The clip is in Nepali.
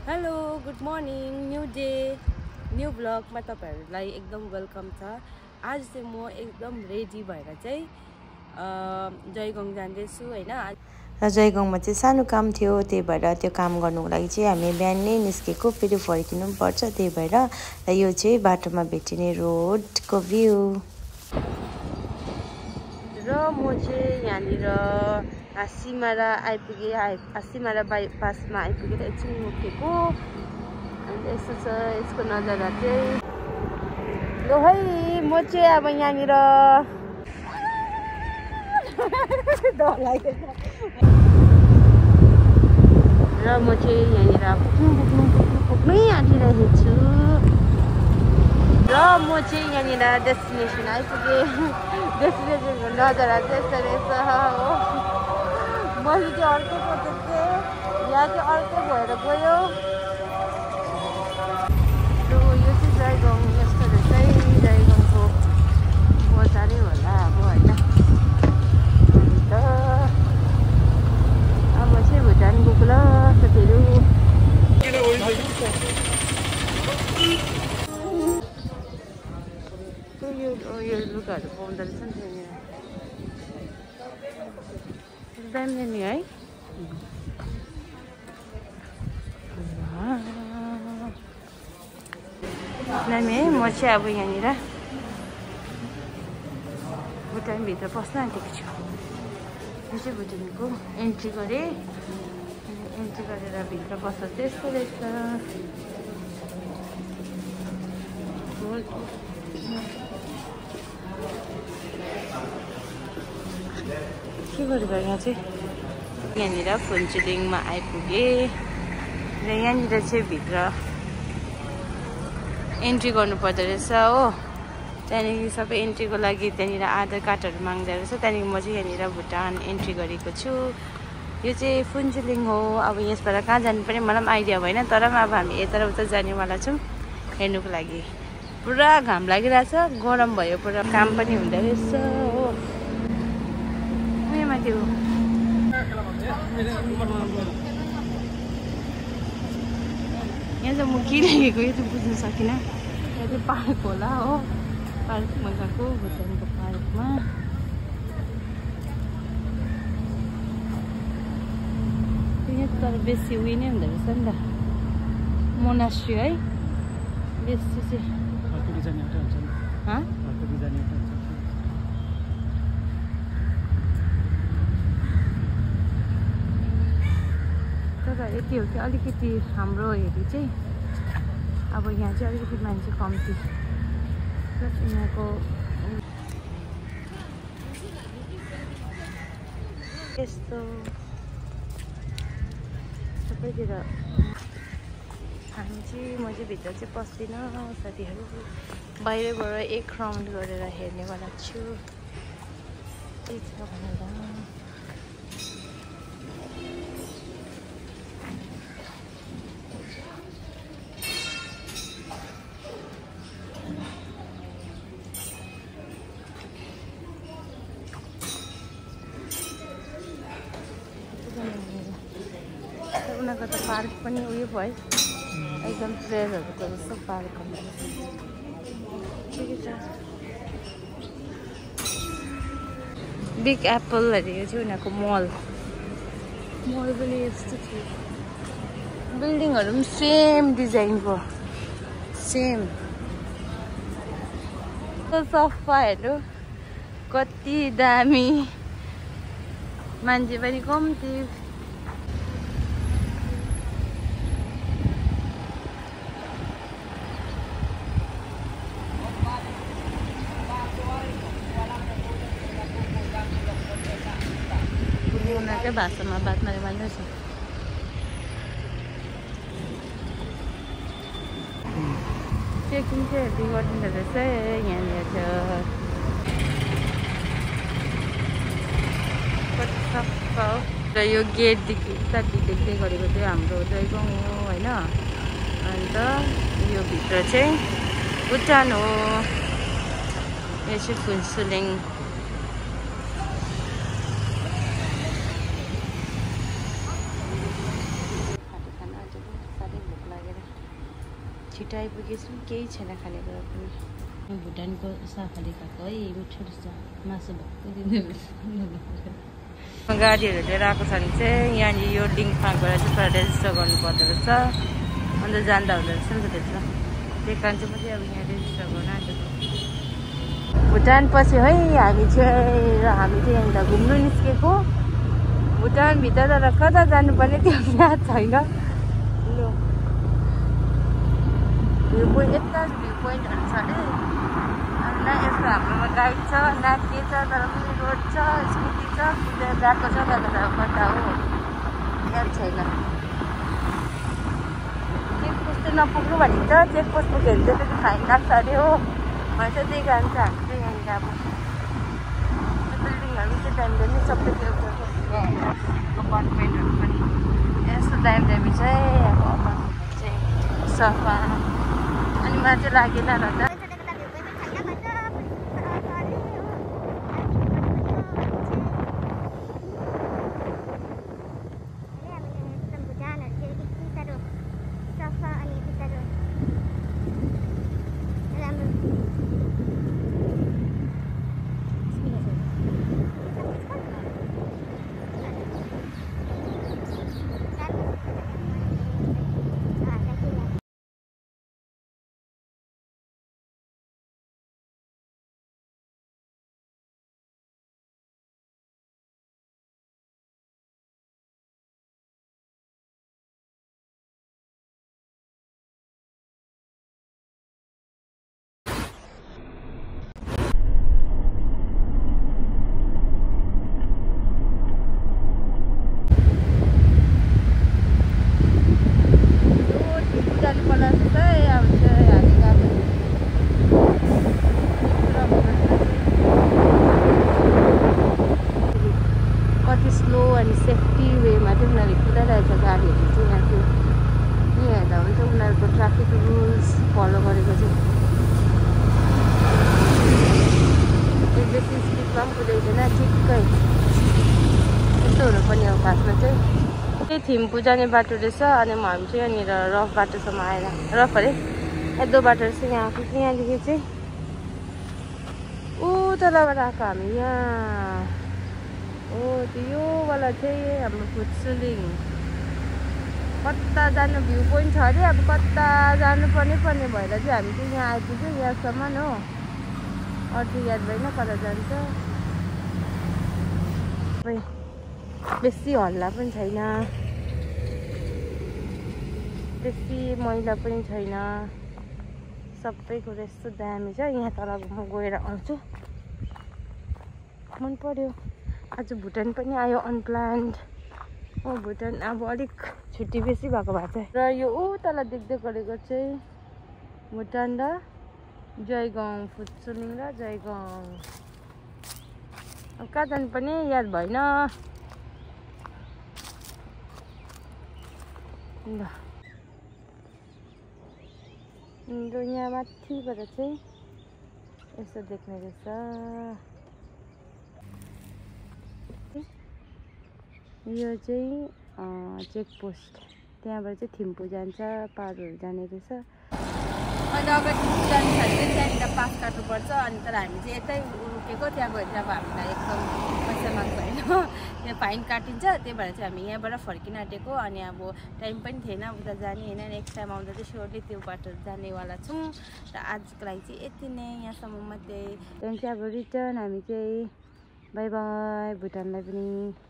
Hello good morning new day new ब्लगमा तपाईहरुलाई एकदम वेलकम छ। आज चाहिँ म एकदम रेडी भएर चाहिँ जयगाउँ जाँदैछु हैन। र जयगाउँमा चाहिँ सानो काम थियो, त्यही भएर त्यो काम गर्नुको लागि चाहिँ हामी बिहानै निस्केको, फेरि फर्किनु पनि पर्छ, त्यही भएर र यो चाहिँ बाटोमा भेटिने रोडको भ्यू। र म चाहिँ यहाँनिर सिमारा आइपुगे, सिमारा बाइपासमा आइपुगेर एकछिन रोकेको। अन्त यस्तो छ यसको नजारा चाहिँ। ल है म चाहिँ अब यहाँनिर डर लाग्यो र म चाहिँ यहाँनिर पुग्नै आँटिरहेको छु। र म चाहिँ यहाँनिर डेस्टिनेसन आइपुगे। डेस्टिनेसनको नजारा चाहिँ यस्तो रहेछ हो। मैले चाहिँ अर्कै सोचेको थिएँ, यहाँ चाहिँ अर्कै भएर गयो। यो चाहिँ जयगाउँ यस्तो रहेछ। जयगाउँको बजारै होला अब होइन। अन्त अब चाहिँ भुटान गएको ल साथीहरू। यो लुगाहरू पाउँदो रहेछ नि त्यहाँनिर, दामी नि है। दामी है। म चाहिँ अब यहाँनिर भुटानभित्र पस्न आँटेको छु। यो चाहिँ भुटानको एन्ट्री गरेँ। एन्ट्री गरेर भित्र पस्दा चाहिँ यस्तो रहेछ। के गरेको यहाँ चाहिँ यहाँनिर फुन्चुलिङमा आइपुगेँ र यहाँनिर चाहिँ भित्र एन्ट्री गर्नुपर्दो रहेछ हो। त्यहाँदेखि सबै एन्ट्रीको लागि त्यहाँनिर आधार कार्डहरू माग्दो रहेछ। त्यहाँदेखि म चाहिँ यहाँनिर भुटान एन्ट्री गरेको छु। यो चाहिँ फुन्चुलिङ हो। अब यसबाट कहाँ जानुपर्ने मलाई पनि आइडिया भएन, तर पनि अब हामी यता र उता जानेवाला छौँ हेर्नुको लागि। पुरा घाम लागिरहेछ, गरम भयो, पुरा काम पनि हुँदो रहेछ हो। माथि हो यहाँ चाहिँ म किनेको, यो चाहिँ बुझ्नु सकिनँ। यहाँ चाहिँ पार्क होला हो। पार्कमा गएको, भुटानको पार्कमा। यहाँ तर बेसी उयो नै हुँदो रहेछ नि त, मोनास्ट्री है बेसी चाहिँ। तर यति हो कि अलिकति हाम्रो हेरी चाहिँ अब यहाँ चाहिँ अलिकति मान्छे कम्ती। प्लस यहाँको यस्तो सबैतिर हामी चाहिँ म चाहिँ भित्र चाहिँ पस्दिनँ साथीहरू, बाहिरबाट एक राउन्ड गरेर हेर्नेवाला छु के छ भनेर। उनीहरूको त पार्क पनि उयो भयो एकदम ट्रेलहरूको जस्तो पार्कहरू ठिकै छ। बिग एप्पल हेरेको थियो उनीहरूको मल पनि यस्तो थियो। बिल्डिङहरू पनि सेम डिजाइनको, सेम सफा हेर्नु कति दामी, मान्छे पनि कम्ती। उनीहरूकै भाषामा बात मारे मान्नु छ। चेकिङ चाहिँ हेर्दै गरिदिँदो रहेछ यहाँनिर छ। कति सफा हो। र यो गेटदेखि उतादेखि देख्दै गरेको चाहिँ हाम्रो जयगाउँ हो होइन। अन्त यो भित्र चाहिँ भुटान हो। यो चाहिँ फुन्चुलिङ। छिटो आइपुगेछौँ केही छैन खानेकुरा पनि भुटानको साफाले खाएको है मिठो रहेछ मासु भक्कु दिँदै गाडीहरू लिएर आएको छ भने चाहिँ यहाँनिर यो लिङ्कमा गएर चाहिँ पहिला रेजिस्टर गर्नुपर्दो रहेछ अन्त जान्दा हुँदो रहेछ नि त त्यसमा त्यही कारण चाहिँ म चाहिँ अब यहाँ रेजिस्टर गर्न आँटेको भुटान पछि है हामी चाहिँ यहाँनिर घुम्नु निस्केको भुटानभित्र तर कता जानुपर्ने त्यो याद छैन भ्यू पोइन्ट यता भ्यू पोइन्टहरू छ अरे न यस्तो हाम्रोमा गाइड छ न के छ तर पनि रोड छ स्कुटी छ कुदेर गएको छ कता कता हो याद छैन चेकपोस्ट चाहिँ नपुग्नु भनिन्छ चेकपोस्ट पुग्यो भने चाहिँ त्यति फाइन लाग्छ अरे हो भनेर चाहिँ त्यही कारण चाहिँ हामी चाहिँ यहाँनिर अब बिल्डिङहरू चाहिँ दामी दामी सबै त्यो अपार्टमेन्टहरू पनि यस्तो दामी दामी छ अब अपार्टमेन्ट चाहिँ सफा अनि मलाई चाहिँ लागेन र त थिम्पू जाने बाटो रहेछ अनि हामी चाहिँ यहाँनिर रफ बाटोसम्म आएर रफ अरे यदो बाटो रहेछ यहाँ आएको कि यहाँदेखि चाहिँ ऊ तलबाट आएको हामी यहाँ हो त्यो योवाला चाहिँ हाम्रो फुत्सुलिङ कता जानु भ्यू पोइन्ट छ अरे अब कता जानुपर्ने भएर चाहिँ हामी चाहिँ यहाँ आइपुग्यो यहाँसम्म हो अरू याद भएन कता जान्छ बेसी हल्ला पनि छैन बेसी मैला पनि छैन सबै कुरा यस्तो दामी छ यहाँ तल म गएर आउँछु मन पर्यो आज भुटान पनि आयो अनप्लान्ड हो भुटान अब अलिक छुट्टी बेसी भएको भए चाहिँ र यो ऊ तल देख्दै गरेको चाहिँ भुटान र जयगाउँ फुत्सुलिङ र जयगाउँ अब कहाँ जानुपर्ने याद भएन ल यहाँ माथिबाट चाहिँ यसो देख्ने रहेछ यो चाहिँ चेकपोस्ट त्यहाँबाट चाहिँ थिम्पू जान्छ पारोहरू जाने रहेछ अनि अगाडि थिम्पू जानु छ भने त्यहाँनिर पास काट्नुपर्छ अनि तर हामी चाहिँ यतै रुकेको त्यहाँ गएर चाहिँ अब हामीलाई एकदम पैसा माग्छ होइन त्यहाँ फाइन काटिन्छ त्यही भएर चाहिँ हामी यहाँबाट फर्किन आँटेको अनि अब टाइम पनि थिएन उता जाने होइन नेक्स्ट टाइम आउँदा चाहिँ स्योरली त्यो बाटो जानेवाला छौँ र आजको लागि चाहिँ यति नै यहाँसम्म मात्रै त्यहाँदेखि चाहिँ अब रिटर्न हामी चाहिँ बाई बाई भुटानलाई पनि